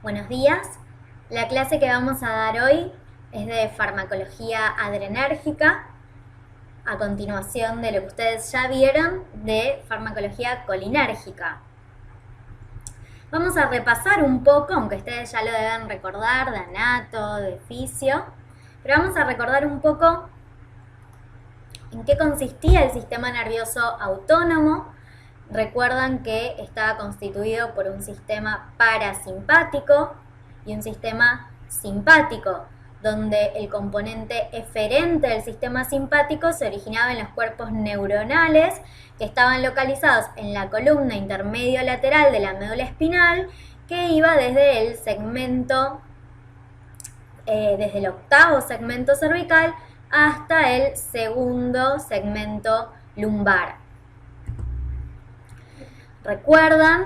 Buenos días. La clase que vamos a dar hoy es de farmacología adrenérgica, a continuación de lo que ustedes ya vieron de farmacología colinérgica. Vamos a repasar un poco, aunque ustedes ya lo deben recordar, de anato, de fisio, pero vamos a recordar un poco en qué consistía el sistema nervioso autónomo. Recuerdan que estaba constituido por un sistema parasimpático y un sistema simpático, donde el componente eferente del sistema simpático se originaba en los cuerpos neuronales que estaban localizados en la columna intermedio lateral de la médula espinal, que iba desde el segmento, desde el octavo segmento cervical hasta el segundo segmento lumbar. Recuerdan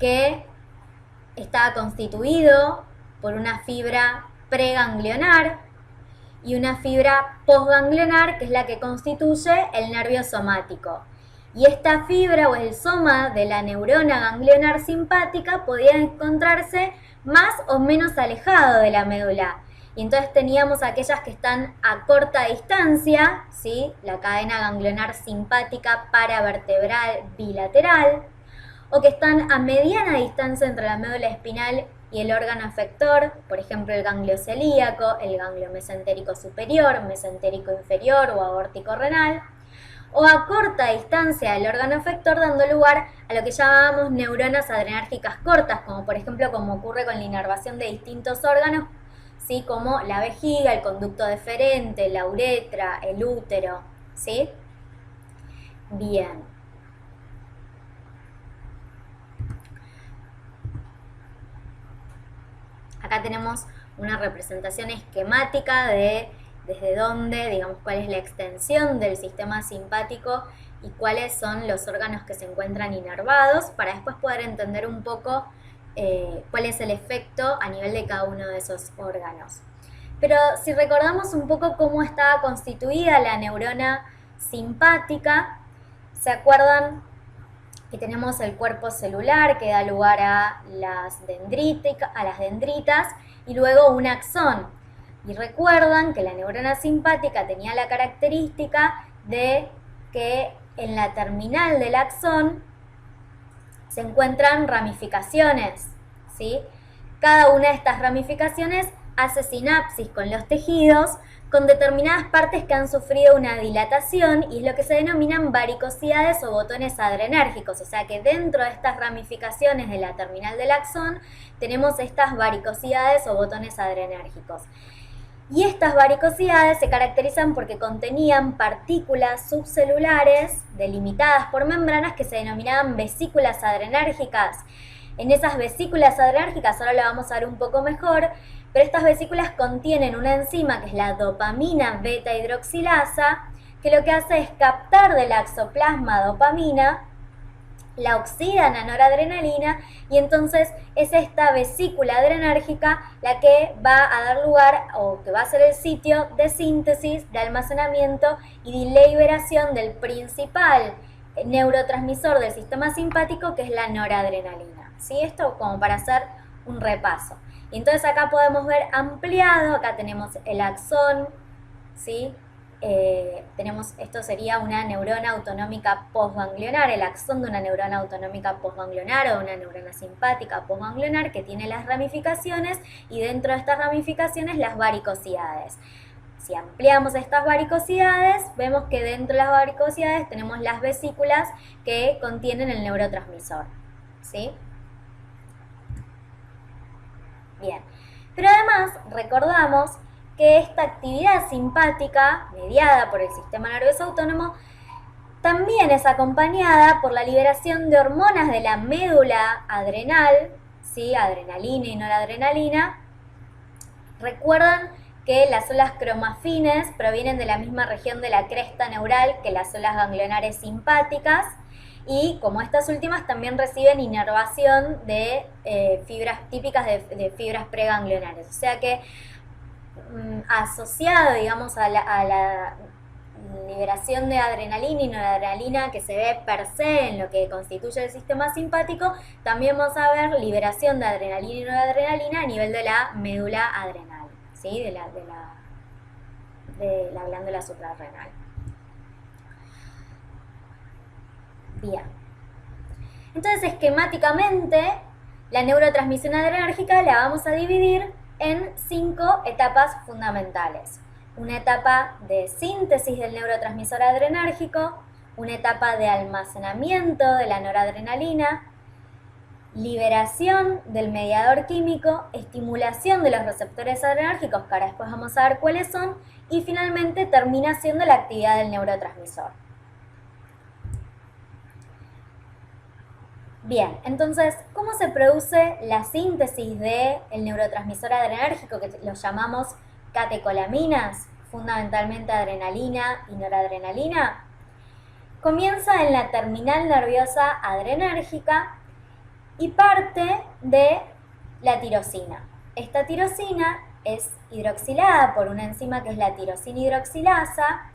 que estaba constituido por una fibra preganglionar y una fibra postganglionar, que es la que constituye el nervio somático. Y esta fibra o el soma de la neurona ganglionar simpática podía encontrarse más o menos alejado de la médula. Y entonces teníamos aquellas que están a corta distancia, ¿sí? La cadena ganglionar simpática paravertebral bilateral, o que están a mediana distancia entre la médula espinal y el órgano efector, por ejemplo el ganglio celíaco, el ganglio mesentérico superior, mesentérico inferior o aórtico renal, o a corta distancia del órgano efector, dando lugar a lo que llamábamos neuronas adrenérgicas cortas, como por ejemplo como ocurre con la inervación de distintos órganos, ¿sí? Como la vejiga, el conducto deferente, la uretra, el útero, ¿sí? Bien. Acá tenemos una representación esquemática de desde dónde, digamos, cuál es la extensión del sistema simpático y cuáles son los órganos que se encuentran inervados, para después poder entender un poco cuál es el efecto a nivel de cada uno de esos órganos. Pero si recordamos un poco cómo estaba constituida la neurona simpática, ¿se acuerdan que tenemos el cuerpo celular que da lugar a las dendritas y luego un axón? Y recuerdan que la neurona simpática tenía la característica de que en la terminal del axón se encuentran ramificaciones, ¿sí? Cada una de estas ramificaciones hace sinapsis con los tejidos con determinadas partes que han sufrido una dilatación, y es lo que se denominan varicosidades o botones adrenérgicos. O sea que dentro de estas ramificaciones de la terminal del axón tenemos estas varicosidades o botones adrenérgicos. Y estas varicosidades se caracterizan porque contenían partículas subcelulares delimitadas por membranas que se denominaban vesículas adrenérgicas. En esas vesículas adrenérgicas, ahora lo vamos a ver un poco mejor, pero estas vesículas contienen una enzima que es la dopamina beta hidroxilasa, que lo que hace es captar del axoplasma dopamina, la oxidan a noradrenalina, y entonces es esta vesícula adrenérgica la que va a dar lugar, o que va a ser el sitio de síntesis, de almacenamiento y de liberación del principal neurotransmisor del sistema simpático, que es la noradrenalina. ¿Sí? Esto como para hacer un repaso. Y entonces acá podemos ver ampliado, acá tenemos el axón, ¿sí? Esto sería una neurona autonómica postganglionar, el axón de una neurona autonómica postganglionar o de una neurona simpática postganglionar, que tiene las ramificaciones, y dentro de estas ramificaciones las varicosidades. Si ampliamos estas varicosidades, vemos que dentro de las varicosidades tenemos las vesículas que contienen el neurotransmisor, ¿sí? Bien, pero además recordamos que esta actividad simpática, mediada por el sistema nervioso autónomo, también es acompañada por la liberación de hormonas de la médula adrenal, ¿sí? Adrenalina y noradrenalina. Recuerdan que las células cromafines provienen de la misma región de la cresta neural que las células ganglionares simpáticas, y como estas últimas también reciben inervación de fibras típicas de fibras preganglionares. O sea que asociado, digamos, a la liberación de adrenalina y noradrenalina que se ve per se en lo que constituye el sistema simpático, también vamos a ver liberación de adrenalina y noradrenalina a nivel de la médula adrenal, ¿sí? de la glándula suprarrenal. Bien. Entonces, esquemáticamente, la neurotransmisión adrenérgica la vamos a dividir en 5 etapas fundamentales. Una etapa de síntesis del neurotransmisor adrenérgico, una etapa de almacenamiento de la noradrenalina, liberación del mediador químico, estimulación de los receptores adrenérgicos, que ahora después vamos a ver cuáles son, y finalmente terminación de la actividad del neurotransmisor. Bien, entonces, ¿cómo se produce la síntesis del neurotransmisor adrenérgico, que lo llamamos catecolaminas, fundamentalmente adrenalina y noradrenalina? Comienza en la terminal nerviosa adrenérgica y parte de la tirosina. Esta tirosina es hidroxilada por una enzima que es la tirosina hidroxilasa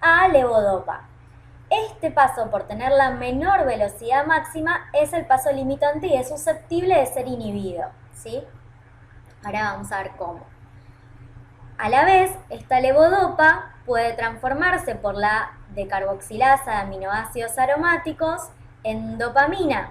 a levodopa. Este paso, por tener la menor velocidad máxima, es el paso limitante y es susceptible de ser inhibido, ¿sí? Ahora vamos a ver cómo. A la vez, esta levodopa puede transformarse por la decarboxilasa de aminoácidos aromáticos en dopamina.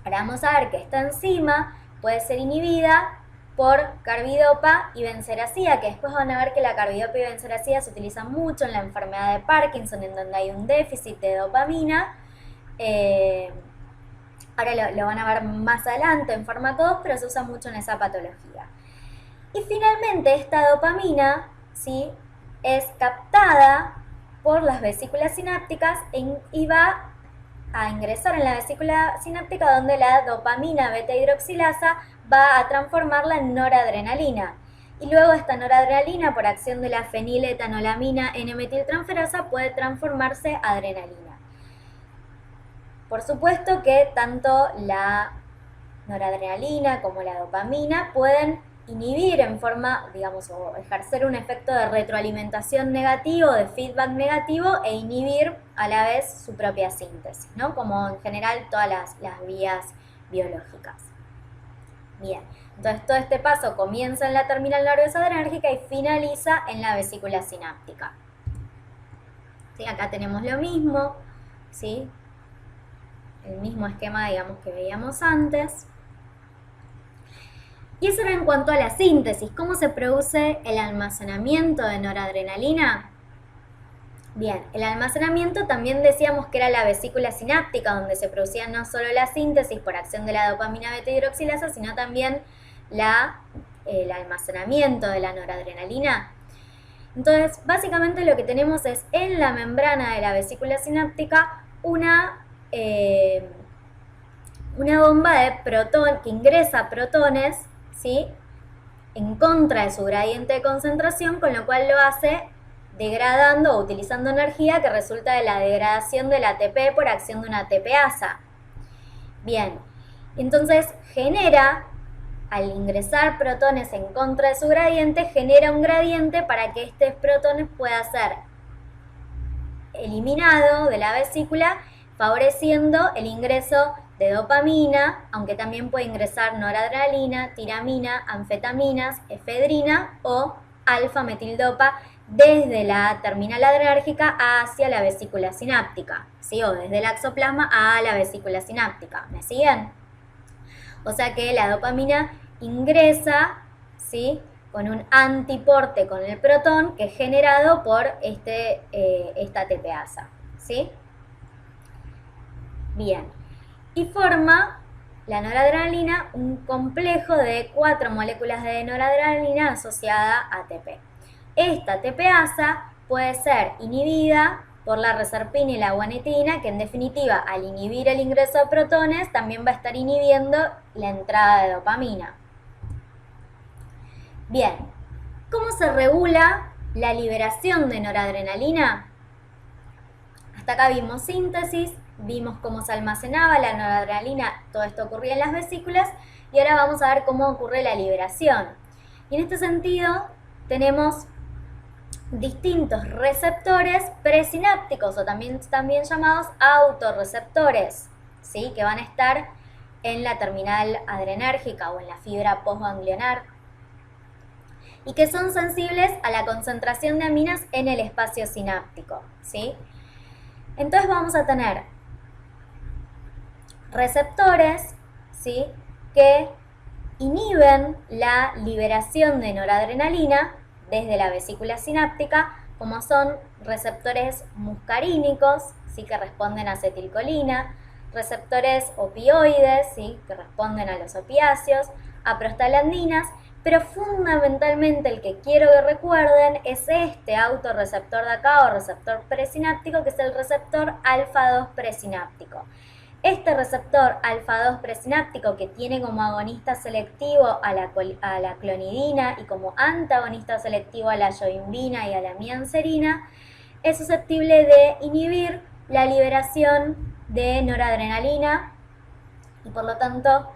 Ahora vamos a ver que esta enzima puede ser inhibida por carbidopa y benseracida, que después van a ver que la carbidopa y benseracida se utilizan mucho en la enfermedad de Parkinson, en donde hay un déficit de dopamina. Ahora lo van a ver más adelante en fármaco 2, pero se usa mucho en esa patología. Y finalmente esta dopamina, ¿sí?, es captada por las vesículas sinápticas y va a ingresar en la vesícula sináptica, donde la dopamina beta hidroxilasa va a transformarla en noradrenalina. Y luego esta noradrenalina, por acción de la feniletanolamina N-metiltransferasa, puede transformarse a adrenalina. Por supuesto que tanto la noradrenalina como la dopamina pueden inhibir en forma, digamos, o ejercer un efecto de retroalimentación negativo, de feedback negativo, e inhibir a la vez su propia síntesis, ¿no? Como en general todas las vías biológicas. Bien, entonces todo este paso comienza en la terminal nerviosa adrenérgica y finaliza en la vesícula sináptica. ¿Sí? Acá tenemos lo mismo, ¿sí? El mismo esquema, digamos, que veíamos antes. Y eso era en cuanto a la síntesis. ¿Cómo se produce el almacenamiento de noradrenalina? Bien, el almacenamiento también decíamos que era la vesícula sináptica, donde se producía no solo la síntesis por acción de la dopamina beta hidroxilasa, sino también el almacenamiento de la noradrenalina. Entonces, básicamente lo que tenemos es en la membrana de la vesícula sináptica una bomba de protón que ingresa protones, ¿sí?, en contra de su gradiente de concentración, con lo cual lo hace degradando o utilizando energía que resulta de la degradación del ATP por acción de una ATPasa. Bien, entonces genera, al ingresar protones en contra de su gradiente, genera un gradiente para que este protón pueda ser eliminado de la vesícula, favoreciendo el ingreso de dopamina, aunque también puede ingresar noradrenalina, tiramina, anfetaminas, efedrina o alfa-metildopa desde la terminal adrenérgica hacia la vesícula sináptica, ¿sí? O desde el axoplasma a la vesícula sináptica. ¿Me siguen? O sea que la dopamina ingresa, ¿sí?, con un antiporte con el protón que es generado por esta ATPasa, ¿sí? Bien. Y forma la noradrenalina un complejo de 4 moléculas de noradrenalina asociada a ATP. Esta ATPasa puede ser inhibida por la reserpina y la guanitina, que en definitiva, al inhibir el ingreso de protones, también va a estar inhibiendo la entrada de dopamina. Bien, ¿cómo se regula la liberación de noradrenalina? Hasta acá vimos síntesis, vimos cómo se almacenaba la noradrenalina, todo esto ocurría en las vesículas, y ahora vamos a ver cómo ocurre la liberación. Y en este sentido tenemos distintos receptores presinápticos o también llamados autorreceptores, ¿sí? Que van a estar en la terminal adrenérgica o en la fibra postganglionar y que son sensibles a la concentración de aminas en el espacio sináptico, ¿sí? Entonces vamos a tener receptores, ¿sí? Que inhiben la liberación de noradrenalina desde la vesícula sináptica, como son receptores muscarínicos, ¿sí? Que responden a acetilcolina, receptores opioides, ¿sí? Que responden a los opiáceos, a prostaglandinas, pero fundamentalmente el que quiero que recuerden es este autorreceptor de acá o receptor presináptico, que es el receptor alfa-2 presináptico. Este receptor alfa-2 presináptico, que tiene como agonista selectivo a la clonidina y como antagonista selectivo a la yoimbina y a la mianserina, es susceptible de inhibir la liberación de noradrenalina y por lo tanto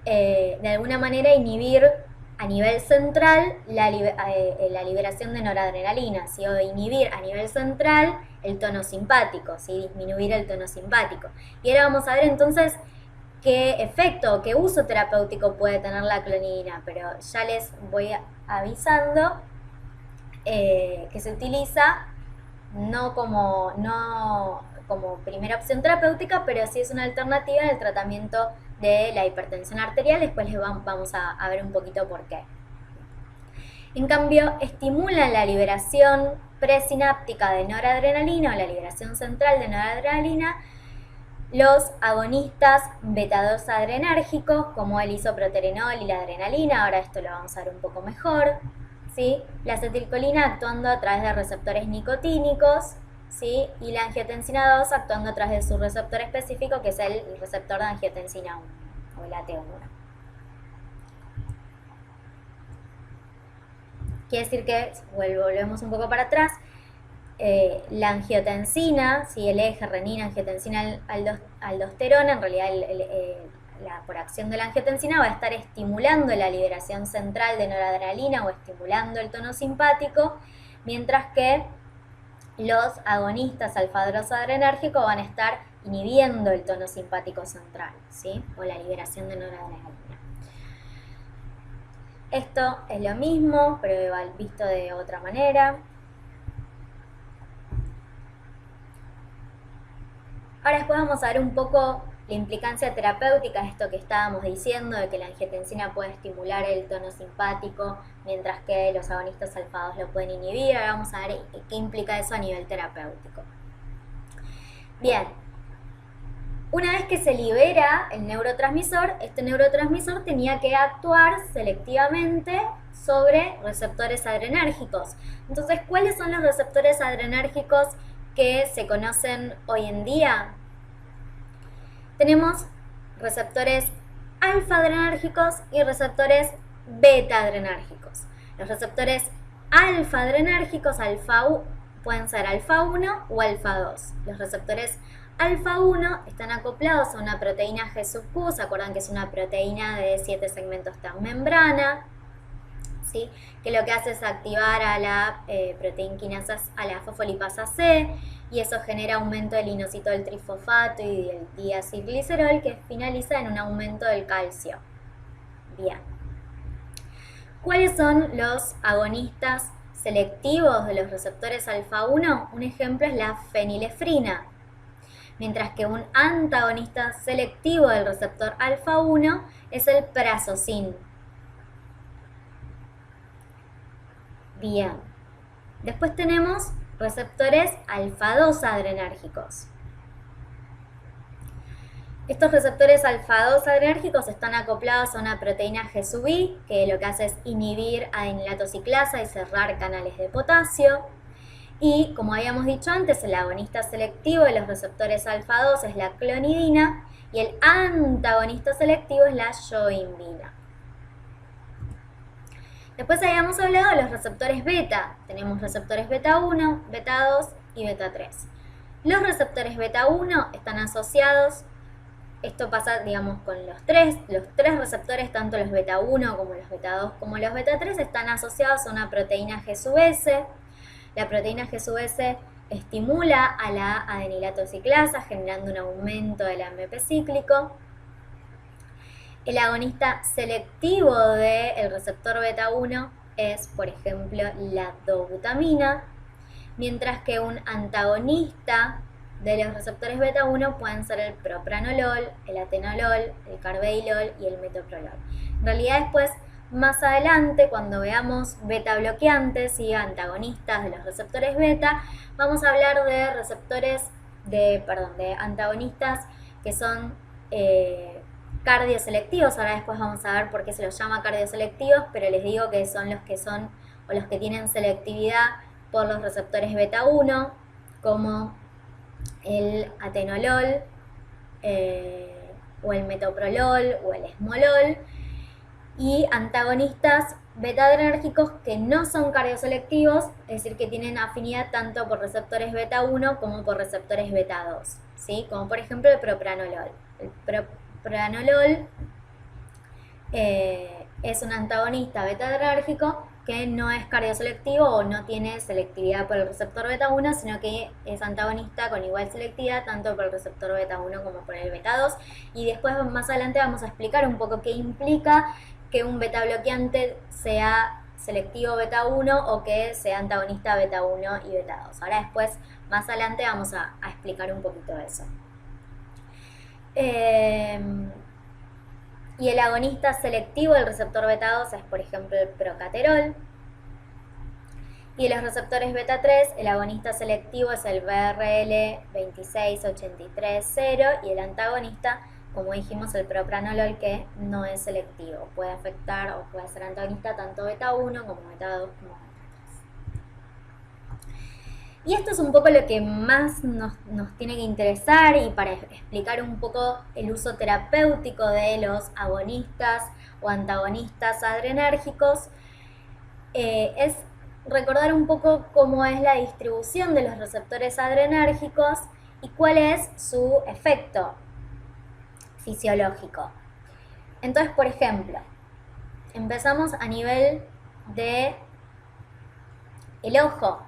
de alguna manera inhibir a nivel central la liberación de noradrenalina, ¿sí? O inhibir a nivel central el tono simpático, ¿sí? Disminuir el tono simpático. Y ahora vamos a ver entonces qué efecto, qué uso terapéutico puede tener la clonidina, pero ya les voy avisando que se utiliza no como primera opción terapéutica, pero sí es una alternativa en el tratamiento de la hipertensión arterial. Después les vamos a ver un poquito por qué. En cambio, estimulan la liberación presináptica de noradrenalina o la liberación central de noradrenalina los agonistas beta-2 adrenérgicos como el isoproterenol y la adrenalina. Ahora esto lo vamos a ver un poco mejor, ¿sí? La acetilcolina actuando a través de receptores nicotínicos, ¿sí? Y la angiotensina 2 actuando a través de su receptor específico, que es el receptor de angiotensina 1 o el AT1. Quiere decir que, volvemos un poco para atrás, la angiotensina, ¿sí? El eje renina, angiotensina, aldosterona, en realidad por acción de la angiotensina va a estar estimulando la liberación central de noradrenalina o estimulando el tono simpático, mientras que los agonistas alfa-2 adrenérgicos van a estar inhibiendo el tono simpático central, ¿sí? O la liberación de noradrenalina. Esto es lo mismo, pero visto de otra manera. Ahora después vamos a ver un poco la implicancia terapéutica de esto que estábamos diciendo, de que la angiotensina puede estimular el tono simpático, mientras que los agonistas alfa-2 lo pueden inhibir. Ahora vamos a ver qué implica eso a nivel terapéutico. Bien, una vez que se libera el neurotransmisor, este neurotransmisor tenía que actuar selectivamente sobre receptores adrenérgicos. Entonces, ¿cuáles son los receptores adrenérgicos que se conocen hoy en día? Tenemos receptores alfa-adrenérgicos y receptores beta-adrenérgicos. Los receptores alfa-adrenérgicos pueden ser alfa-1 o alfa-2. Los receptores alfa-1 están acoplados a una proteína G sub Q, ¿se acuerdan que es una proteína de 7 segmentos transmembrana? ¿Sí? Que lo que hace es activar a la proteinquinasa, a la fosfolipasa C, y eso genera aumento del inosito del trifosfato y del diacilglicerol, que finaliza en un aumento del calcio. Bien. ¿Cuáles son los agonistas selectivos de los receptores alfa-1? Un ejemplo es la fenilefrina, mientras que un antagonista selectivo del receptor alfa-1 es el prazosin. Bien. Después tenemos receptores alfa-2 adrenérgicos. Estos receptores alfa-2 adrenérgicos están acoplados a una proteína G sub I, que lo que hace es inhibir adenilato ciclasa y cerrar canales de potasio. Y, como habíamos dicho antes, el agonista selectivo de los receptores alfa-2 es la clonidina y el antagonista selectivo es la yoimbina. Después habíamos hablado de los receptores beta. Tenemos receptores beta 1, beta 2 y beta 3. Los receptores beta 1 están asociados, esto pasa, digamos, con los tres receptores, tanto los beta 1 como los beta 2 como los beta 3, están asociados a una proteína G sub S. La proteína G-S estimula a la adenilato ciclasa, generando un aumento del AMP cíclico. El agonista selectivo del receptor beta 1 es, por ejemplo, la dobutamina, mientras que un antagonista de los receptores beta 1 pueden ser el propranolol, el atenolol, el carvedilol y el metoprolol. En realidad después, más adelante, cuando veamos beta bloqueantes y antagonistas de los receptores beta, vamos a hablar de de antagonistas que son cardioselectivos. Ahora después vamos a ver por qué se los llama cardioselectivos, pero les digo que son los que tienen selectividad por los receptores beta 1, como el atenolol, o el metoprolol, o el esmolol, y antagonistas beta-adrenérgicos que no son cardioselectivos, es decir, que tienen afinidad tanto por receptores beta 1 como por receptores beta 2, ¿sí? Como por ejemplo el propranolol. El propranolol es un antagonista beta-adrenérgico que no es cardioselectivo o no tiene selectividad por el receptor beta 1, sino que es antagonista con igual selectividad tanto por el receptor beta 1 como por el beta 2. Y después más adelante vamos a explicar un poco qué implica que un beta bloqueante sea selectivo beta 1 o que sea antagonista beta 1 y beta 2. Ahora después, más adelante, vamos a explicar un poquito de eso. Y el agonista selectivo del receptor beta 2 es, por ejemplo, el procaterol. Y de los receptores beta 3, el agonista selectivo es el BRL 26830 y el antagonista, como dijimos, el propranolol, que no es selectivo. Puede afectar o puede ser antagonista tanto beta 1 como beta 2 como beta 3. Y esto es un poco lo que más nos tiene que interesar, y para explicar un poco el uso terapéutico de los agonistas o antagonistas adrenérgicos, es recordar un poco cómo es la distribución de los receptores adrenérgicos y cuál es su efecto fisiológico. Entonces, por ejemplo, empezamos a nivel de el ojo.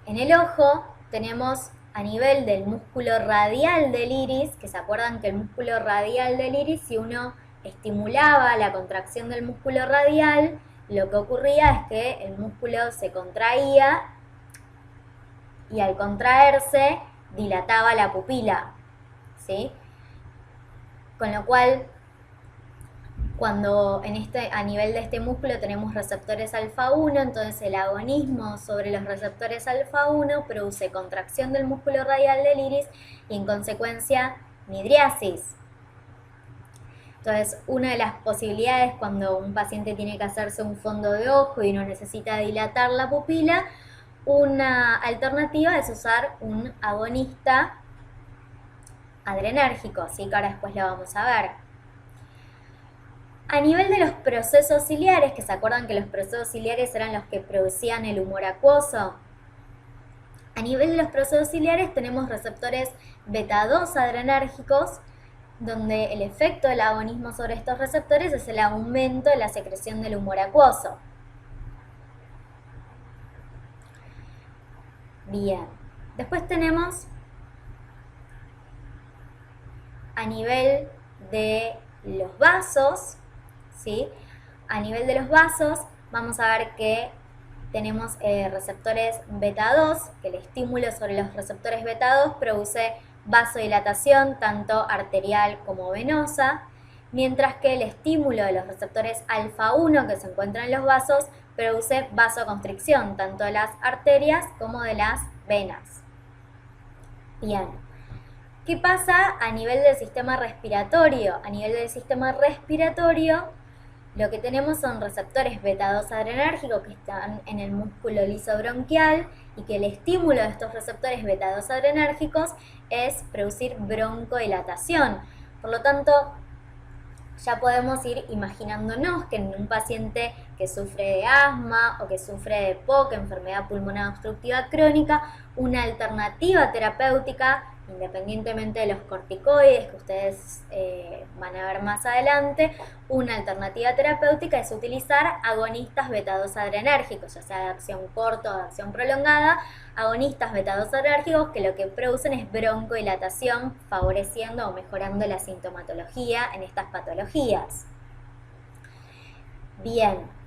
En el ojo tenemos a nivel del músculo radial del iris, que se acuerdan que el músculo radial del iris, si uno estimulaba la contracción del músculo radial, lo que ocurría es que el músculo se contraía y al contraerse dilataba la pupila, ¿sí? Con lo cual, cuando a nivel de este músculo tenemos receptores alfa 1, entonces el agonismo sobre los receptores alfa 1 produce contracción del músculo radial del iris y en consecuencia midriasis. Entonces, una de las posibilidades cuando un paciente tiene que hacerse un fondo de ojo y no necesita dilatar la pupila, una alternativa es usar un agonista adrenérgico, ¿sí? Que ahora después lo vamos a ver. A nivel de los procesos ciliares, que se acuerdan que los procesos ciliares eran los que producían el humor acuoso, a nivel de los procesos ciliares tenemos receptores beta 2 adrenérgicos, donde el efecto del agonismo sobre estos receptores es el aumento de la secreción del humor acuoso. Bien, después tenemos a nivel de los vasos, ¿sí? A nivel de los vasos vamos a ver que tenemos receptores beta 2, que el estímulo sobre los receptores beta 2 produce vasodilatación tanto arterial como venosa, mientras que el estímulo de los receptores alfa 1 que se encuentran en los vasos produce vasoconstricción tanto de las arterias como de las venas. Bien, ¿qué pasa a nivel del sistema respiratorio? A nivel del sistema respiratorio lo que tenemos son receptores beta 2 adrenérgicos que están en el músculo liso bronquial y que el estímulo de estos receptores beta 2 adrenérgicos es producir broncodilatación. Por lo tanto, ya podemos ir imaginándonos que en un paciente que sufre de asma o que sufre de POC, enfermedad pulmonar obstructiva crónica, una alternativa terapéutica independientemente de los corticoides que ustedes van a ver más adelante, una alternativa terapéutica es utilizar agonistas beta-2 adrenérgicos, ya sea de acción corta o de acción prolongada, agonistas beta-2 adrenérgicos que lo que producen es broncodilatación, favoreciendo o mejorando la sintomatología en estas patologías. Bien.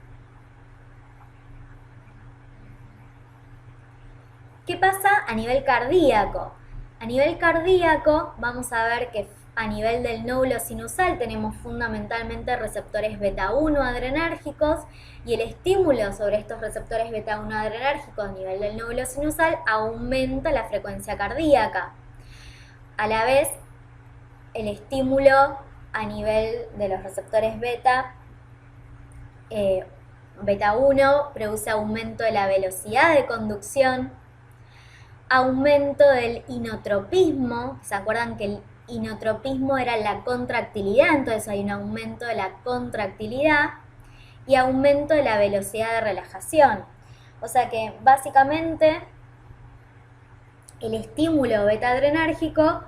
¿Qué pasa a nivel cardíaco? A nivel cardíaco vamos a ver que a nivel del nódulo sinusal tenemos fundamentalmente receptores beta-1 adrenérgicos y el estímulo sobre estos receptores beta-1 adrenérgicos a nivel del nódulo sinusal aumenta la frecuencia cardíaca. A la vez, el estímulo a nivel de los receptores beta-1 produce aumento de la velocidad de conducción, aumento del inotropismo. ¿Se acuerdan que el inotropismo era la contractilidad? Entonces hay un aumento de la contractilidad y aumento de la velocidad de relajación. O sea que básicamente el estímulo beta-adrenérgico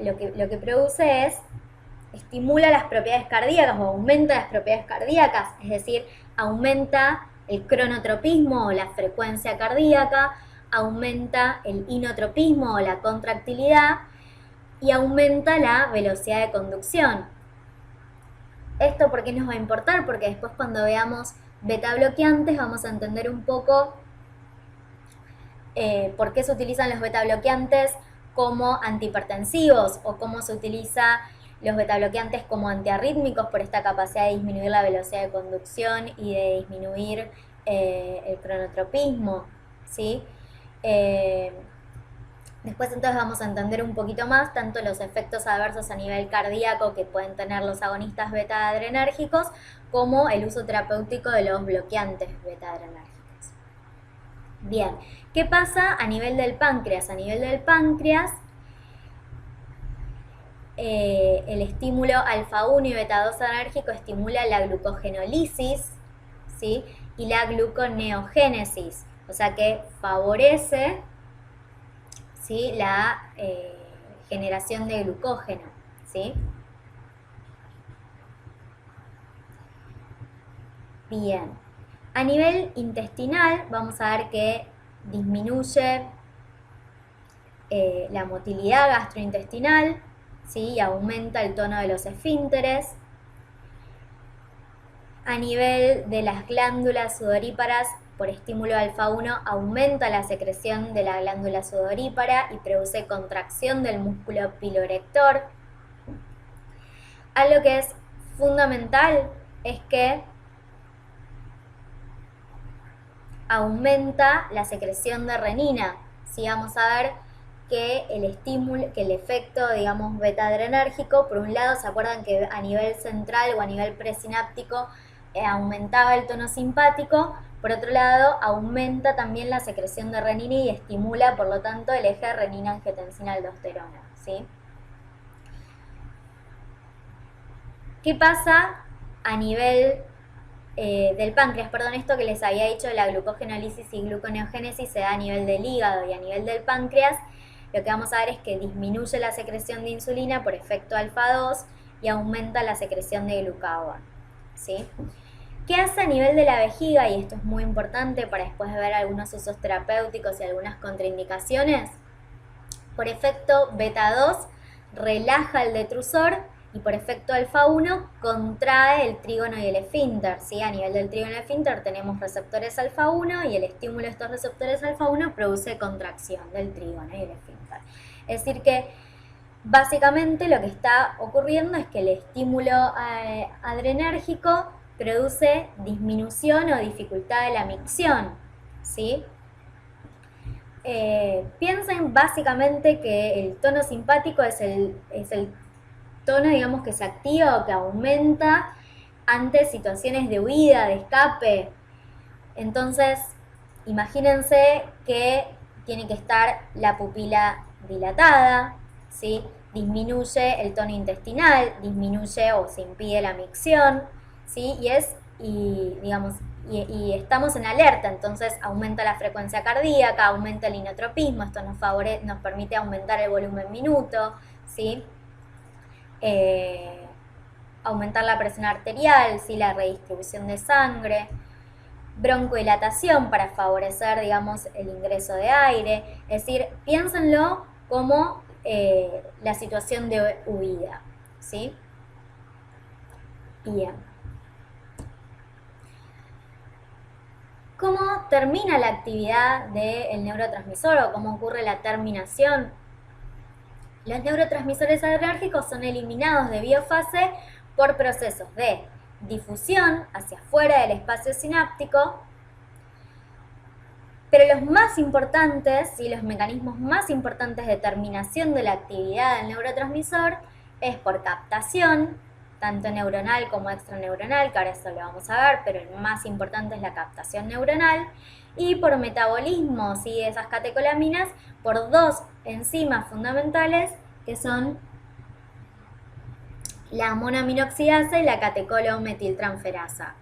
lo que produce es estimula las propiedades cardíacas o aumenta las propiedades cardíacas, es decir, aumenta el cronotropismo o la frecuencia cardíaca, aumenta el inotropismo o la contractilidad y aumenta la velocidad de conducción. ¿Esto por qué nos va a importar? Porque después cuando veamos beta bloqueantes vamos a entender un poco por qué se utilizan los beta bloqueantes como antihipertensivos o cómo se utiliza los beta bloqueantes como antiarrítmicos por esta capacidad de disminuir la velocidad de conducción y de disminuir el cronotropismo, ¿sí? Después entonces vamos a entender un poquito más tanto los efectos adversos a nivel cardíaco que pueden tener los agonistas beta-adrenérgicos como el uso terapéutico de los bloqueantes beta-adrenérgicos. Bien, ¿qué pasa a nivel del páncreas? A nivel del páncreas, el estímulo alfa-1 y beta-2 adrenérgico estimula la glucogenólisis, ¿sí? Y la gluconeogénesis, o sea que favorece, ¿sí?, la generación de glucógeno, ¿sí? Bien, a nivel intestinal vamos a ver que disminuye la motilidad gastrointestinal, ¿sí? Y aumenta el tono de los esfínteres. A nivel de las glándulas sudoríparas, por estímulo alfa-1 aumenta la secreción de la glándula sudorípara y produce contracción del músculo pilorector. Algo que es fundamental es que aumenta la secreción de renina. ¿Sí? Vamos a ver que el estímulo, que el efecto, digamos, beta-adrenérgico, por un lado, ¿se acuerdan que a nivel central o a nivel presináptico aumentaba el tono simpático? Por otro lado, aumenta también la secreción de renina y estimula, por lo tanto, el eje renina-angiotensina-aldosterona, ¿sí? ¿Qué pasa a nivel del páncreas? Perdón, esto que les había dicho de la glucogenólisis y gluconeogénesis se da a nivel del hígado y a nivel del páncreas. Lo que vamos a ver es que disminuye la secreción de insulina por efecto alfa-2 y aumenta la secreción de glucagón, ¿sí? ¿Qué hace a nivel de la vejiga? Y esto es muy importante para después ver algunos usos terapéuticos y algunas contraindicaciones. Por efecto beta-2 relaja el detrusor y por efecto alfa-1 contrae el trígono y el esfínter, ¿sí? A nivel del trígono y el esfínter tenemos receptores alfa-1 y el estímulo de estos receptores alfa-1 produce contracción del trígono y el esfínter. Es decir que básicamente lo que está ocurriendo es que el estímulo adrenérgico produce disminución o dificultad de la micción, ¿sí? Piensen básicamente que el tono simpático es el tono, digamos, que se activa o que aumenta ante situaciones de huida, de escape. Entonces, imagínense que tiene que estar la pupila dilatada, ¿sí? Disminuye el tono intestinal, disminuye o se impide la micción, ¿sí? Y y estamos en alerta, entonces aumenta la frecuencia cardíaca, aumenta el inotropismo, esto nos permite aumentar el volumen minuto, ¿sí? Aumentar la presión arterial, ¿sí? La redistribución de sangre, broncodilatación para favorecer, digamos, el ingreso de aire, es decir, piénsenlo como la situación de huida, ¿sí? Bien. ¿Cómo termina la actividad del neurotransmisor o cómo ocurre la terminación? Los neurotransmisores adrenérgicos son eliminados de biofase por procesos de difusión hacia afuera del espacio sináptico, pero los más importantes y los mecanismos más importantes de terminación de la actividad del neurotransmisor es por captación, tanto neuronal como extraneuronal, que ahora eso lo vamos a ver, pero el más importante es la captación neuronal, y por metabolismo, ¿sí? De esas catecolaminas, por dos enzimas fundamentales que son la monoaminoxidasa y la catecolo-metiltransferasa.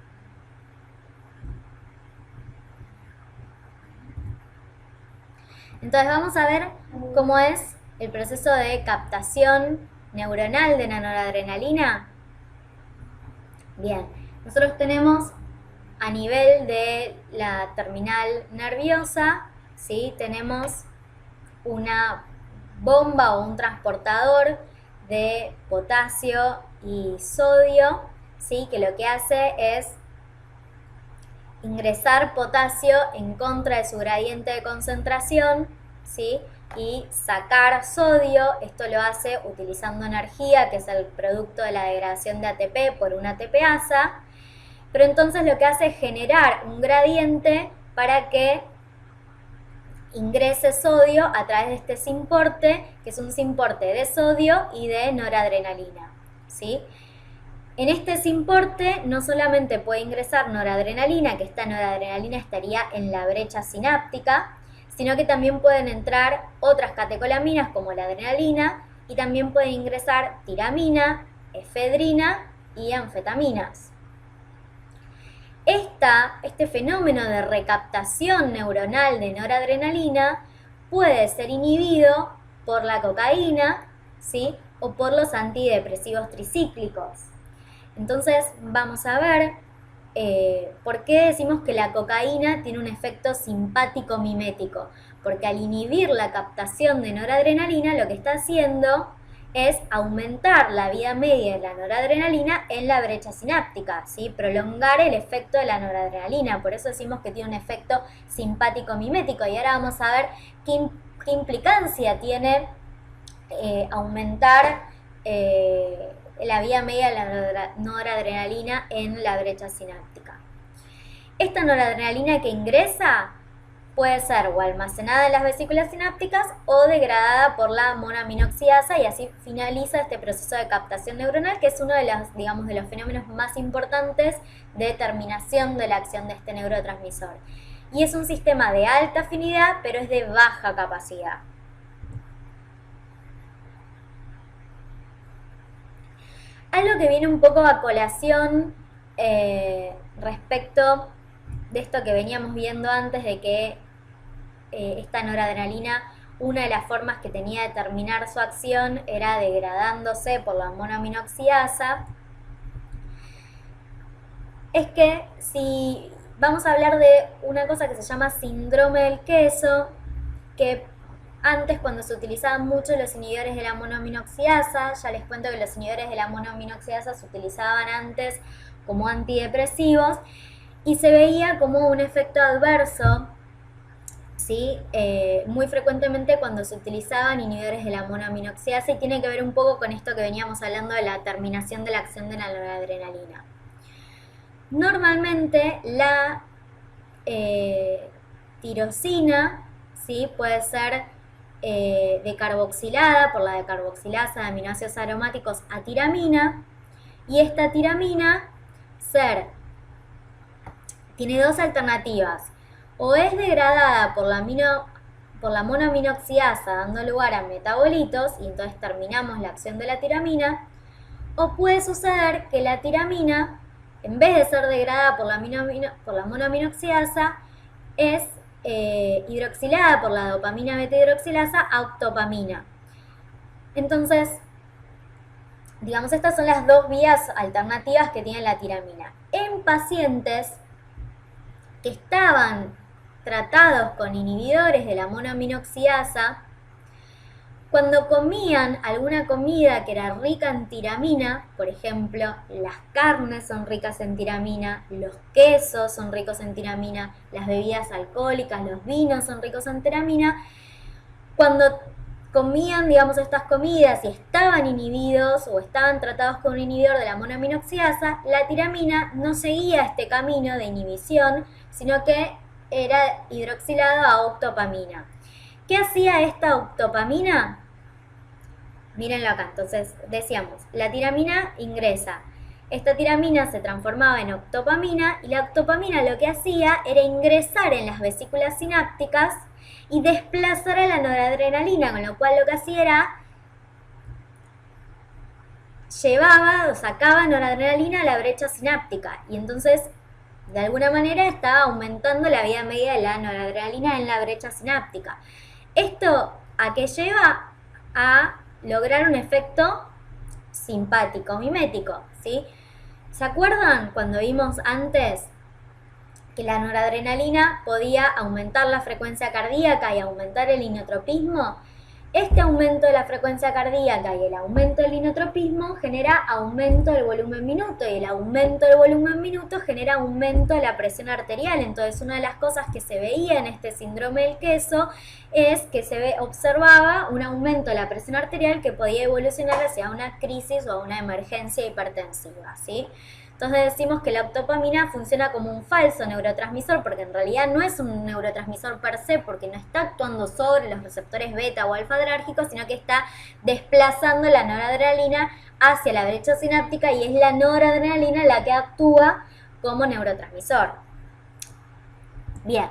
Entonces vamos a ver cómo es el proceso de captación neuronal de la noradrenalina. Bien, nosotros tenemos a nivel de la terminal nerviosa, ¿sí? Tenemos una bomba o un transportador de potasio y sodio, ¿sí? Que lo que hace es ingresar potasio en contra de su gradiente de concentración, ¿sí? Y sacar sodio. Esto lo hace utilizando energía, que es el producto de la degradación de ATP por una ATPasa, pero entonces lo que hace es generar un gradiente para que ingrese sodio a través de este simporte, que es un simporte de sodio y de noradrenalina, ¿sí? En este simporte no solamente puede ingresar noradrenalina, que esta noradrenalina estaría en la brecha sináptica, sino que también pueden entrar otras catecolaminas como la adrenalina y también puede ingresar tiramina, efedrina y anfetaminas. Este fenómeno de recaptación neuronal de noradrenalina puede ser inhibido por la cocaína, ¿sí? O por los antidepresivos tricíclicos. Entonces vamos a ver por qué decimos que la cocaína tiene un efecto simpático mimético. Porque al inhibir la captación de noradrenalina lo que está haciendo es aumentar la vida media de la noradrenalina en la brecha sináptica, ¿sí? Prolongar el efecto de la noradrenalina. Por eso decimos que tiene un efecto simpático mimético. Y ahora vamos a ver qué implicancia tiene aumentar la vía media de la noradrenalina en la brecha sináptica. Esta noradrenalina que ingresa puede ser o almacenada en las vesículas sinápticas o degradada por la monoaminoxidasa y así finaliza este proceso de captación neuronal, que es uno de los, digamos, de los fenómenos más importantes de terminación de la acción de este neurotransmisor. Y es un sistema de alta afinidad, pero es de baja capacidad. Algo que viene un poco a colación respecto de esto que veníamos viendo antes, de que esta noradrenalina, una de las formas que tenía de terminar su acción era degradándose por la monoaminoxidasa, es que si vamos a hablar de una cosa que se llama síndrome del queso, que antes, cuando se utilizaban mucho los inhibidores de la monoaminoxidasa, ya les cuento que los inhibidores de la monoaminoxidasa se utilizaban antes como antidepresivos y se veía como un efecto adverso, ¿sí? Muy frecuentemente cuando se utilizaban inhibidores de la monoaminoxidasa, y tiene que ver un poco con esto que veníamos hablando de la terminación de la acción de la noradrenalina. Normalmente la tirosina, ¿sí? Puede ser decarboxilada por la decarboxilasa de aminoácidos aromáticos a tiramina, y esta tiramina tiene dos alternativas: o es degradada por la monoaminoxidasa dando lugar a metabolitos y entonces terminamos la acción de la tiramina, o puede suceder que la tiramina en vez de ser degradada por la monoaminoxidasa, es hidroxilada por la dopamina beta-hidroxilasa a octopamina. Entonces, digamos, estas son las dos vías alternativas que tiene la tiramina. En pacientes que estaban tratados con inhibidores de la monoaminoxidasa, cuando comían alguna comida que era rica en tiramina, por ejemplo, las carnes son ricas en tiramina, los quesos son ricos en tiramina, las bebidas alcohólicas, los vinos son ricos en tiramina, cuando comían, digamos, estas comidas y estaban inhibidos o estaban tratados con un inhibidor de la monoaminoxidasa, la tiramina no seguía este camino de inhibición, sino que era hidroxilado a octopamina. ¿Qué hacía esta octopamina? Mírenlo acá, entonces decíamos, la tiramina ingresa. Esta tiramina se transformaba en octopamina y la octopamina lo que hacía era ingresar en las vesículas sinápticas y desplazar a la noradrenalina, con lo cual lo que hacía era llevaba o sacaba noradrenalina a la brecha sináptica y entonces de alguna manera estaba aumentando la vida media de la noradrenalina en la brecha sináptica. ¿Esto a qué lleva? A lograr un efecto simpático, mimético, ¿sí? ¿Se acuerdan cuando vimos antes que la noradrenalina podía aumentar la frecuencia cardíaca y aumentar el inotropismo? Este aumento de la frecuencia cardíaca y el aumento del inotropismo genera aumento del volumen minuto y el aumento del volumen minuto genera aumento de la presión arterial. Entonces, una de las cosas que se veía en este síndrome del queso es que observaba un aumento de la presión arterial que podía evolucionar hacia una crisis o una emergencia hipertensiva, ¿sí? Entonces decimos que la octopamina funciona como un falso neurotransmisor porque en realidad no es un neurotransmisor per se porque no está actuando sobre los receptores beta o alfa adrenérgicos, sino que está desplazando la noradrenalina hacia la brecha sináptica y es la noradrenalina la que actúa como neurotransmisor. Bien,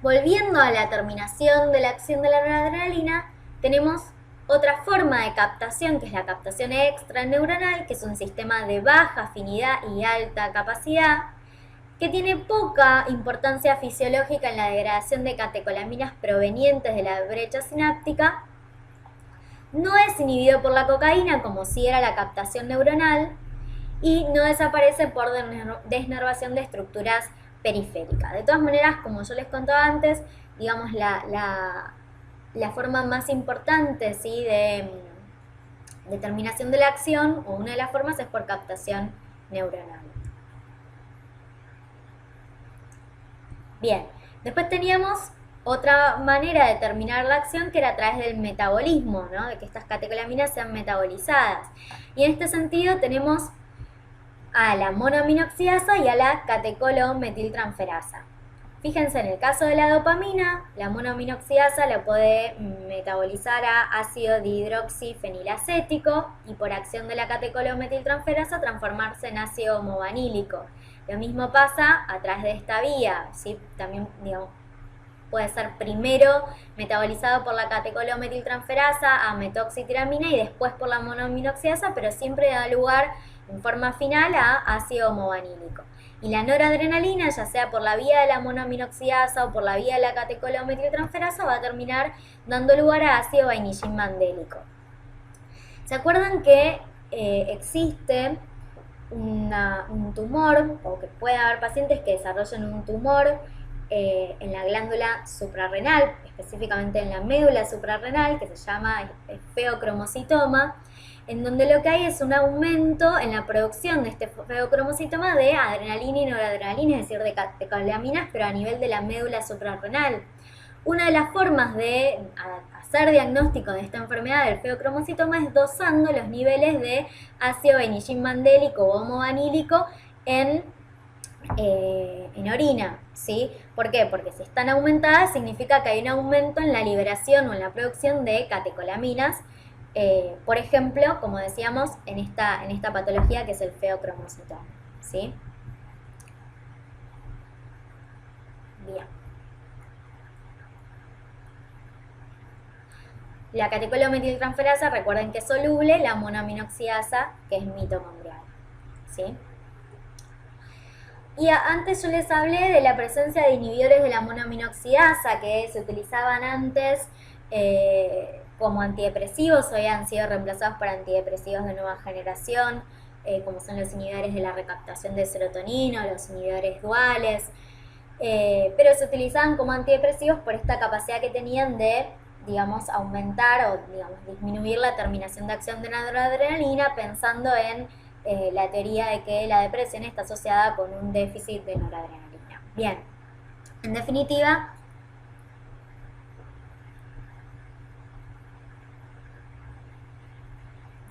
volviendo a la terminación de la acción de la noradrenalina, tenemos otra forma de captación, que es la captación extraneuronal, que es un sistema de baja afinidad y alta capacidad, que tiene poca importancia fisiológica en la degradación de catecolaminas provenientes de la brecha sináptica. No es inhibido por la cocaína, como si era la captación neuronal, y no desaparece por desnervación de estructuras periféricas. De todas maneras, como yo les contaba antes, digamos, la forma más importante, ¿sí?, de determinación de la acción, o una de las formas, es por captación neuronal. Bien, después teníamos otra manera de determinar la acción que era a través del metabolismo, ¿no?, de que estas catecolaminas sean metabolizadas. Y en este sentido tenemos a la monoaminoxidasa y a la catecolometiltransferasa. Fíjense, en el caso de la dopamina, la monoaminoxidasa la puede metabolizar a ácido dihidroxifenilacético y por acción de la catecolometiltransferasa transformarse en ácido homovanílico. Lo mismo pasa a través de esta vía, ¿sí? También, digamos, puede ser primero metabolizado por la catecolometiltransferasa a metoxitiramina y después por la monoaminoxidasa, pero siempre da lugar en forma final a ácido homovanílico. Y la noradrenalina, ya sea por la vía de la monoaminoxidasa o por la vía de la catecolometiltransferasa, va a terminar dando lugar a ácido vainillin-mandélico. ¿Se acuerdan que existe un tumor, o que puede haber pacientes que desarrollen un tumor en la glándula suprarrenal, específicamente en la médula suprarrenal, que se llama feocromocitoma, en donde lo que hay es un aumento en la producción de este feocromocitoma de adrenalina y noradrenalina, es decir, de catecolaminas, pero a nivel de la médula suprarrenal. Una de las formas de hacer diagnóstico de esta enfermedad del feocromocitoma es dosando los niveles de ácido vainillin-mandélico o homovanílico en orina, ¿sí? ¿Por qué? Porque si están aumentadas significa que hay un aumento en la liberación o en la producción de catecolaminas, por ejemplo, como decíamos, en esta patología que es el feocromocitoma, ¿sí? Bien. La catecolometiltransferasa, recuerden que es soluble, la monoaminoxidasa, que es mitocondrial, ¿sí? Y antes yo les hablé de la presencia de inhibidores de la monoaminoxidasa que se utilizaban antes como antidepresivos, hoy han sido reemplazados por antidepresivos de nueva generación, como son los inhibidores de la recaptación de serotonina, los inhibidores duales, pero se utilizaban como antidepresivos por esta capacidad que tenían de, digamos, aumentar o, digamos, disminuir la terminación de acción de noradrenalina, pensando en la teoría de que la depresión está asociada con un déficit de noradrenalina. Bien, en definitiva,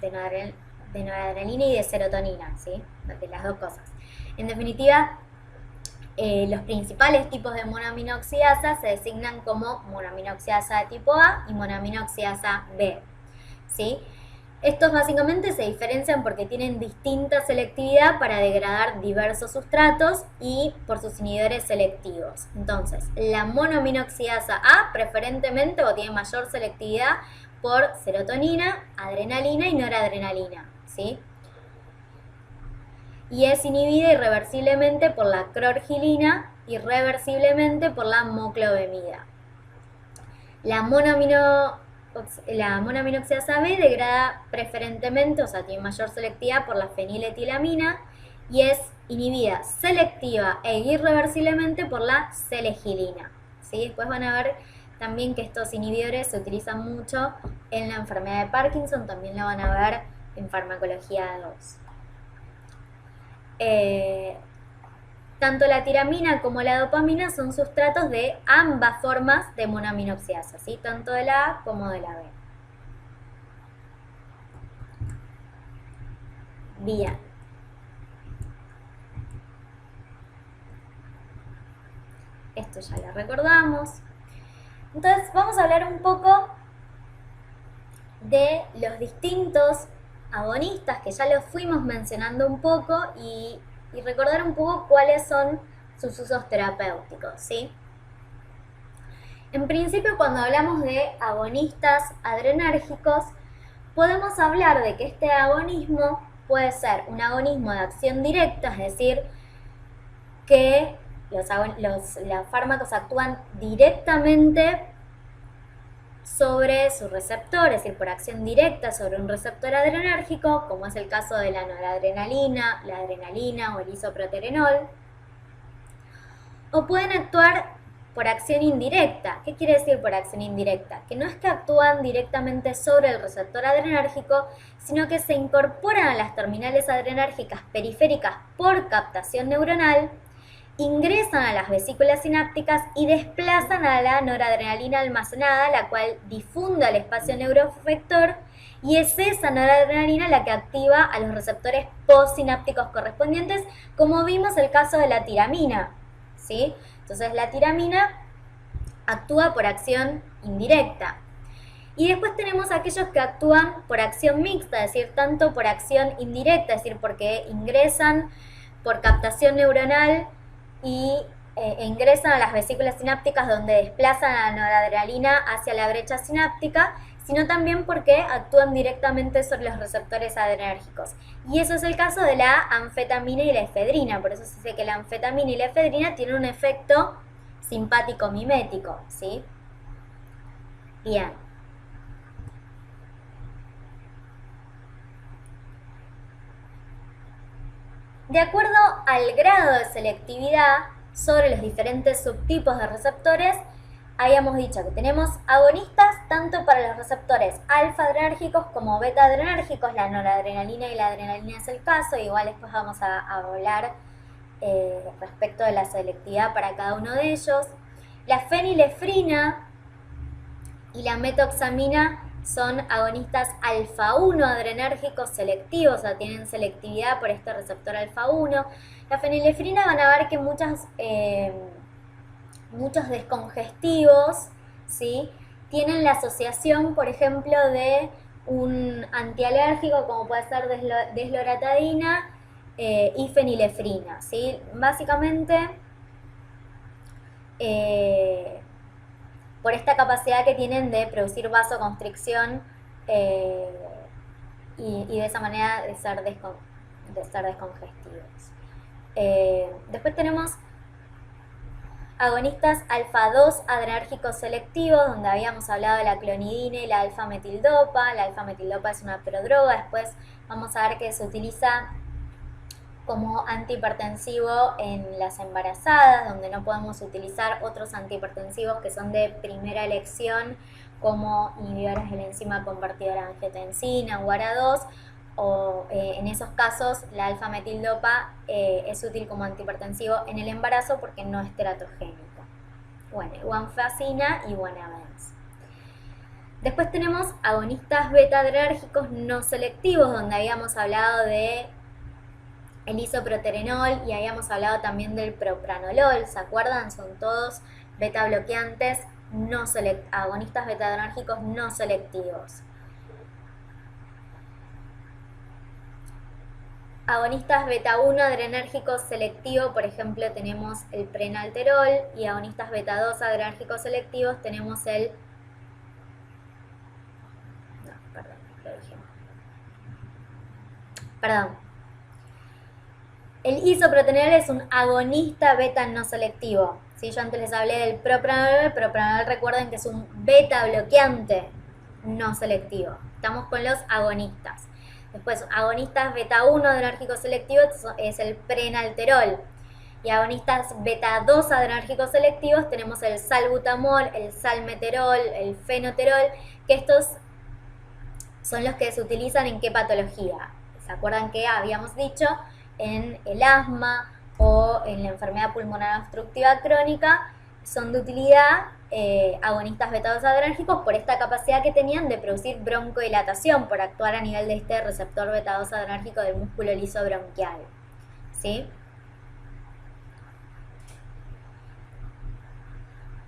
de noradrenalina y de serotonina, ¿sí? De las dos cosas. En definitiva, los principales tipos de monoaminoxidasa se designan como monoaminoxidasa de tipo A y monoaminoxidasa B, ¿sí? Estos básicamente se diferencian porque tienen distinta selectividad para degradar diversos sustratos y por sus inhibidores selectivos. Entonces, la monoaminoxidasa A preferentemente o tiene mayor selectividad por serotonina, adrenalina y noradrenalina, ¿sí? Y es inhibida irreversiblemente por la clorgilina y reversiblemente por la moclobemida. La monoaminoxidasa B degrada preferentemente, o sea, tiene mayor selectividad por la feniletilamina y es inhibida selectiva e irreversiblemente por la selegilina, ¿sí? Después van a ver también que estos inhibidores se utilizan mucho en la enfermedad de Parkinson, también lo van a ver en farmacología 2. Tanto la tiramina como la dopamina son sustratos de ambas formas de monoaminoxidasa, ¿sí? Tanto de la A como de la B. Bien. Esto ya lo recordamos. Entonces vamos a hablar un poco de los distintos agonistas, que ya los fuimos mencionando un poco, y recordar un poco cuáles son sus usos terapéuticos, ¿sí? En principio, cuando hablamos de agonistas adrenérgicos, podemos hablar de que este agonismo puede ser un agonismo de acción directa, es decir, que los fármacos actúan directamente sobre su receptor, es decir, por acción directa sobre un receptor adrenérgico, como es el caso de la noradrenalina, la adrenalina o el isoproterenol, o pueden actuar por acción indirecta. ¿Qué quiere decir por acción indirecta? Que no es que actúan directamente sobre el receptor adrenérgico, sino que se incorporan a las terminales adrenérgicas periféricas por captación neuronal, ingresan a las vesículas sinápticas y desplazan a la noradrenalina almacenada, la cual difunde al espacio neuroefector, y es esa noradrenalina la que activa a los receptores postsinápticos correspondientes, como vimos el caso de la tiramina, ¿sí? Entonces la tiramina actúa por acción indirecta. Y después tenemos aquellos que actúan por acción mixta, es decir, tanto por acción indirecta, es decir, porque ingresan por captación neuronal y ingresan a las vesículas sinápticas donde desplazan a la noradrenalina hacia la brecha sináptica, sino también porque actúan directamente sobre los receptores adrenérgicos. Y eso es el caso de la anfetamina y la efedrina, por eso se dice que la anfetamina y la efedrina tienen un efecto simpático mimético, ¿sí? Bien. De acuerdo al grado de selectividad sobre los diferentes subtipos de receptores, habíamos dicho que tenemos agonistas tanto para los receptores alfa-adrenérgicos como beta-adrenérgicos, la noradrenalina y la adrenalina es el caso, igual después vamos a hablar respecto de la selectividad para cada uno de ellos. La fenilefrina y la metoxamina son agonistas alfa-1 adrenérgicos selectivos, o sea, tienen selectividad por este receptor alfa-1. La fenilefrina van a ver que muchos descongestivos, ¿sí?, tienen la asociación, por ejemplo, de un antialérgico como puede ser desloratadina y fenilefrina, ¿sí? Básicamente por esta capacidad que tienen de producir vasoconstricción y de esa manera de ser descongestivos. Después tenemos agonistas alfa-2 adrenérgicos selectivos, donde habíamos hablado de la clonidina y la alfa-metildopa. La alfa-metildopa es una prodroga. Después vamos a ver que se utiliza como antihipertensivo en las embarazadas, donde no podemos utilizar otros antihipertensivos que son de primera elección, como inhibidores de la enzima convertidora de angiotensina o ARA2, o en esos casos la alfa-metildopa es útil como antihipertensivo en el embarazo porque no es teratogénico. Bueno, guanfacina y guanabens. Después tenemos agonistas beta-adrenérgicos no selectivos, donde habíamos hablado de el isoproterenol y habíamos hablado también del propranolol, ¿se acuerdan? Son todos beta bloqueantes agonistas beta-adrenérgicos no selectivos. Agonistas beta-1 adrenérgicos selectivos, por ejemplo, tenemos el prenalterol, y agonistas beta-2 adrenérgicos selectivos tenemos el... No, perdón, lo dije. Perdón. El isoproterenol es un agonista beta no selectivo. ¿Sí? Yo antes les hablé del propranolol. El propranolol, recuerden que es un beta bloqueante no selectivo. Estamos con los agonistas. Después, agonistas beta-1 adrenérgicos selectivos es el prenalterol. Y agonistas beta-2 adrenérgicos selectivos tenemos el salbutamol, el salmeterol, el fenoterol, que estos son los que se utilizan en qué patología. ¿Se acuerdan que habíamos dicho? En el asma o en la enfermedad pulmonar obstructiva crónica son de utilidad agonistas beta-2 adrenérgicos por esta capacidad que tenían de producir broncodilatación, por actuar a nivel de este receptor beta-2 adrenérgico del músculo liso bronquial. ¿Sí?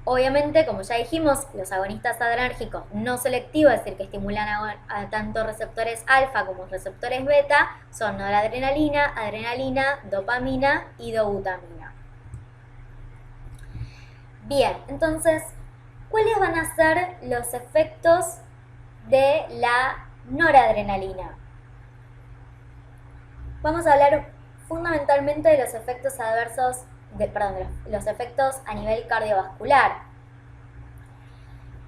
Obviamente, como ya dijimos, los agonistas adrenérgicos no selectivos, es decir, que estimulan a tanto receptores alfa como receptores beta, son noradrenalina, adrenalina, dopamina y dobutamina. Bien, entonces, ¿cuáles van a ser los efectos de la noradrenalina? Vamos a hablar fundamentalmente de los efectos adversos, de los efectos a nivel cardiovascular.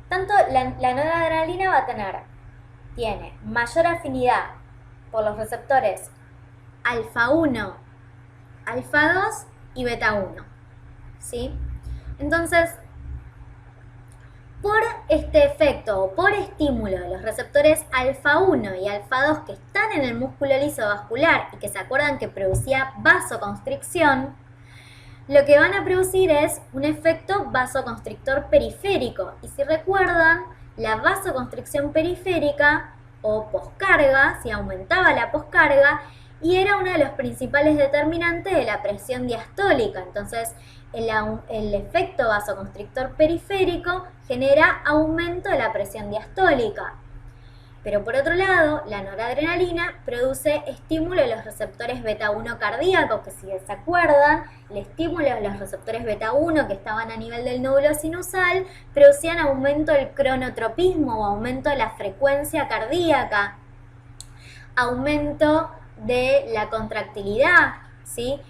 Tanto la noradrenalina tiene mayor afinidad por los receptores alfa-1, alfa-2 y beta-1, ¿sí? Entonces, por este efecto o por estímulo de los receptores alfa-1 y alfa-2 que están en el músculo liso vascular y que se acuerdan que producía vasoconstricción, lo que van a producir es un efecto vasoconstrictor periférico. Y si recuerdan, la vasoconstricción periférica o poscarga, si aumentaba la poscarga, y era uno de los principales determinantes de la presión diastólica. Entonces, el efecto vasoconstrictor periférico genera aumento de la presión diastólica. Pero por otro lado, la noradrenalina produce estímulo de los receptores beta-1 cardíacos, que si se acuerdan, el estímulo de los receptores beta-1 que estaban a nivel del nódulo sinusal producían aumento del cronotropismo o aumento de la frecuencia cardíaca, aumento de la contractilidad, ¿sí?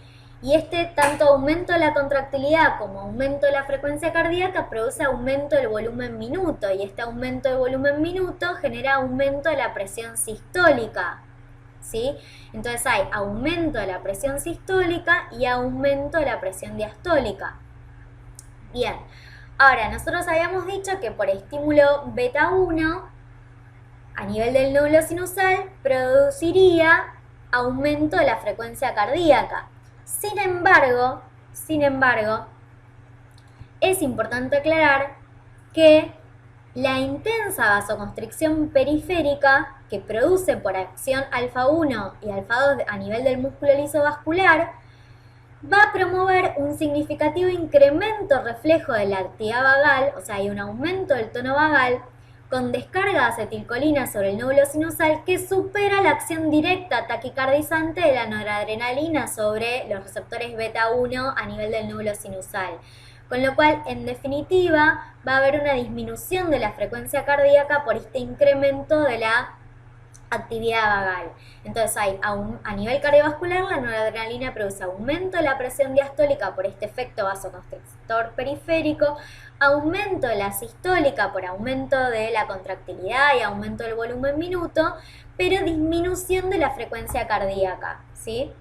Y tanto aumento de la contractilidad como aumento de la frecuencia cardíaca produce aumento del volumen minuto, y este aumento de volumen minuto genera aumento de la presión sistólica, ¿sí? Entonces hay aumento de la presión sistólica y aumento de la presión diastólica. Bien, ahora nosotros habíamos dicho que por estímulo beta-1 a nivel del nódulo sinusal produciría aumento de la frecuencia cardíaca. Sin embargo, es importante aclarar que la intensa vasoconstricción periférica que produce por acción alfa-1 y alfa-2 a nivel del músculo liso vascular va a promover un significativo incremento reflejo de la actividad vagal, o sea, hay un aumento del tono vagal con descarga de acetilcolina sobre el nódulo sinusal que supera la acción directa taquicardizante de la noradrenalina sobre los receptores beta-1 a nivel del nódulo sinusal. Con lo cual, en definitiva, va a haber una disminución de la frecuencia cardíaca por este incremento de la actividad vagal. Entonces a nivel cardiovascular la noradrenalina produce aumento de la presión diastólica por este efecto vasoconstrictor periférico, aumento de la sistólica por aumento de la contractilidad y aumento del volumen minuto, pero disminución de la frecuencia cardíaca, ¿sí?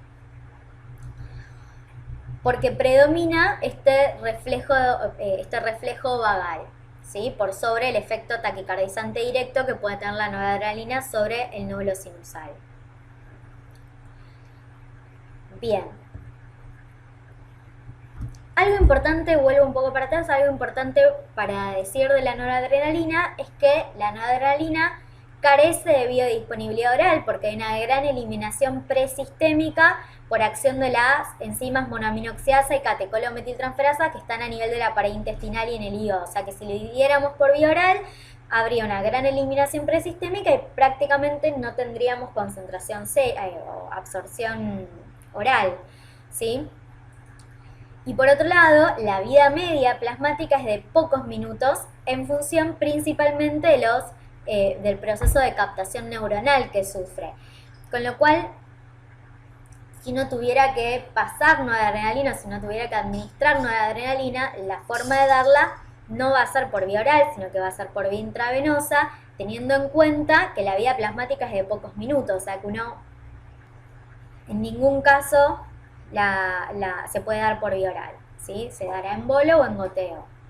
Porque predomina este reflejo vagal, ¿sí? Por sobre el efecto taquicardizante directo que puede tener la noradrenalina sobre el nódulo sinusal. Bien. Algo importante, vuelvo un poco para atrás, algo importante para decir de la noradrenalina es que la noradrenalina carece de biodisponibilidad oral porque hay una gran eliminación presistémica por acción de las enzimas monoaminoxidasa y catecolometiltransferasa que están a nivel de la pared intestinal y en el hígado. O sea que si le diéramos por vía oral, habría una gran eliminación presistémica y prácticamente no tendríamos concentración o absorción oral, ¿sí? Y por otro lado, la vida media plasmática es de pocos minutos en función principalmente del proceso de captación neuronal que sufre. Con lo cual, si no tuviera que pasar noradrenalina, si no tuviera que administrar noradrenalina, la forma de darla no va a ser por vía oral, sino que va a ser por vía intravenosa, teniendo en cuenta que la vida plasmática es de pocos minutos, o sea que uno en ningún caso se puede dar por vía oral, ¿sí? Se dará en bolo o en goteo.